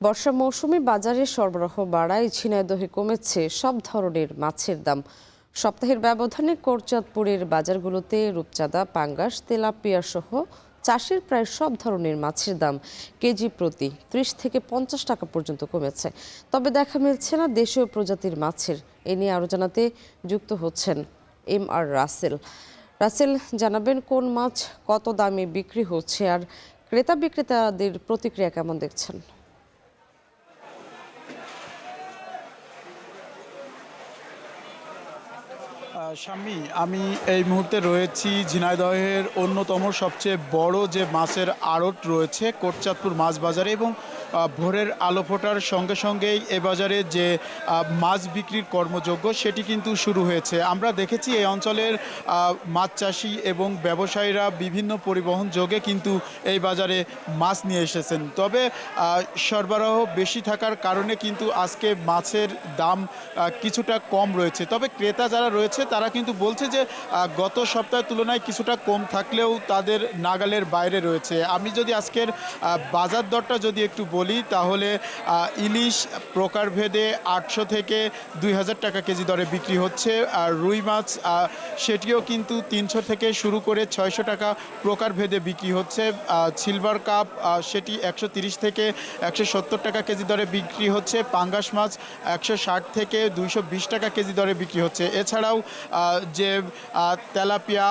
বর্ষা মৌসুমে বাজারে সরবরাহ বাড়ায় ঝিনাইদহে কমেছে সব ধরনের মাছের দাম। সপ্তাহের ব্যবধানে কোটচাঁদপুরের বাজারগুলোতে রূপচাঁদা, পাঙ্গাস, তেলাপিয়া সহ চাষের প্রায় সব ধরনের মাছের দাম কেজি প্রতি ৩০ থেকে ৫০ টাকা পর্যন্ত কমেছে। তবে দেখা মিলছে না দেশীয় প্রজাতির মাছের। এ নিয়ে আরও জানাতে যুক্ত হচ্ছেন রাসেল। রাসেল, জানাবেন কোন মাছ কত দামে বিক্রি হচ্ছে আর ক্রেতা বিক্রেতাদের প্রতিক্রিয়া কেমন দেখছেন? শাম্মী, আমি এই মুহূর্তে রয়েছি ঝিনাইদহের অন্যতম সবচেয়ে বড় যে মাছের আড়ত রয়েছে কোটচাঁদপুর মাছ বাজারে, এবং ভোরের আলো ফোটার সঙ্গে সঙ্গেই এ বাজারে যে মাছ বিক্রির কর্মযজ্ঞ সেটি কিন্তু শুরু হয়েছে। আমরা দেখেছি এই অঞ্চলের মাছ চাষি এবং ব্যবসায়ীরা বিভিন্ন পরিবহন যোগে কিন্তু এই বাজারে মাছ নিয়ে এসেছেন। তবে সরবরাহ বেশি থাকার কারণে কিন্তু আজকে মাছের দাম কিছুটা কম রয়েছে। তবে ক্রেতা যারা রয়েছে তারা কিন্তু বলছে যে গত সপ্তাহের তুলনায় কিছুটা কম থাকলেও তাদের নাগালের বাইরে রয়েছে। আমি যদি আজকের বাজার দরটা যদি একটু বলি তাহলে ইলিশ প্রকারভেদে ৮০০ থেকে ২০০০ টাকা কেজি দরে বিক্রি হচ্ছে। আর রুই মাছ সেটিও কিন্তু ৩০০ থেকে শুরু করে ৬০০ টাকা প্রকারভেদে বিক্রি হচ্ছে। সিলভার কাপ সেটি ১৩০ থেকে ১৭০ টাকা কেজি দরে বিক্রি হচ্ছে। পাঙ্গাস মাছ ১৬০ থেকে ২২০ টাকা কেজি দরে বিক্রি হচ্ছে। এছাড়াও যে তেলাপিয়া,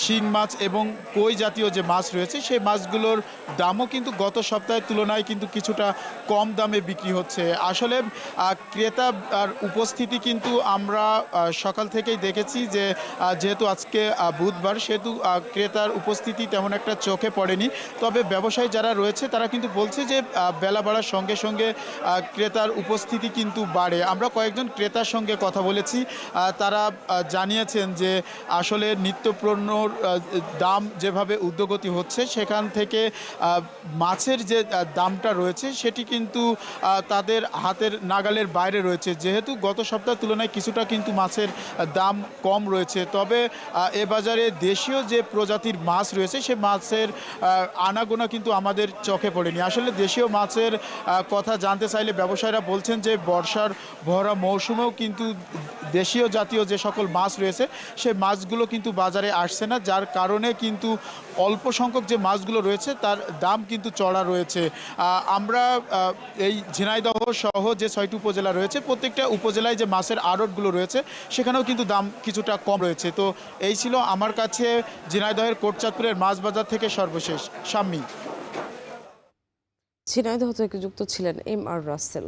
শিং মাছ এবং কই জাতীয় যে মাছ রয়েছে সেই মাছগুলোর দামও কিন্তু গত সপ্তাহের তুলনায় কিন্তু কিছুটা কম দামে বিক্রি হচ্ছে। আসলে ক্রেতা আর উপস্থিতি কিন্তু আমরা সকাল থেকেই দেখেছি যে যেহেতু আজকে বুধবার সেহেতু ক্রেতার উপস্থিতি তেমন একটা চোখে পড়েনি। তবে ব্যবসায়ী যারা রয়েছে তারা কিন্তু বলছে যে বেলা বাড়ার সঙ্গে সঙ্গে ক্রেতার উপস্থিতি কিন্তু বাড়ে। আমরা কয়েকজন ক্রেতার সঙ্গে কথা বলেছি, তারা জানিয়েছেন যে আসলে নিত্যপণ্যর দাম যেভাবে ঊর্ধ্বগতি হচ্ছে সেখান থেকে মাছের যে দামটা রয়েছে সেটি কিন্তু তাদের হাতের নাগালের বাইরে রয়েছে। যেহেতু গত সপ্তাহের তুলনায় কিছুটা কিন্তু মাছের দাম কম রয়েছে। তবে এ বাজারে দেশীয় যে প্রজাতির মাছ রয়েছে সে মাছের আনাগোনা কিন্তু আমাদের চোখে পড়েনি। আসলে দেশীয় মাছের কথা জানতে চাইলে ব্যবসায়ীরা বলছেন যে বর্ষার ভরা মৌসুমেও কিন্তু দেশীয় জাতীয় যে সকল মাছ রয়েছে সেই মাছগুলো কিন্তু বাজারে আসছে না, যার কারণে কিন্তু অল্প সংখ্যক যে মাছগুলো রয়েছে তার দাম কিন্তু চড়া রয়েছে। আমরা এই ঝিনাইদহ সহ যে ৬টি উপজেলা রয়েছে প্রত্যেকটা উপজেলায় যে মাছের আড়তগুলো রয়েছে সেখানেও কিন্তু দাম কিছুটা কম রয়েছে। তো এই ছিল আমার কাছে ঝিনাইদহের কোটচাঁদপুরের মাছ বাজার থেকে সর্বশেষ। শাম্মী। ঝিনাইদহ থেকে যুক্ত ছিলেন রাসেল।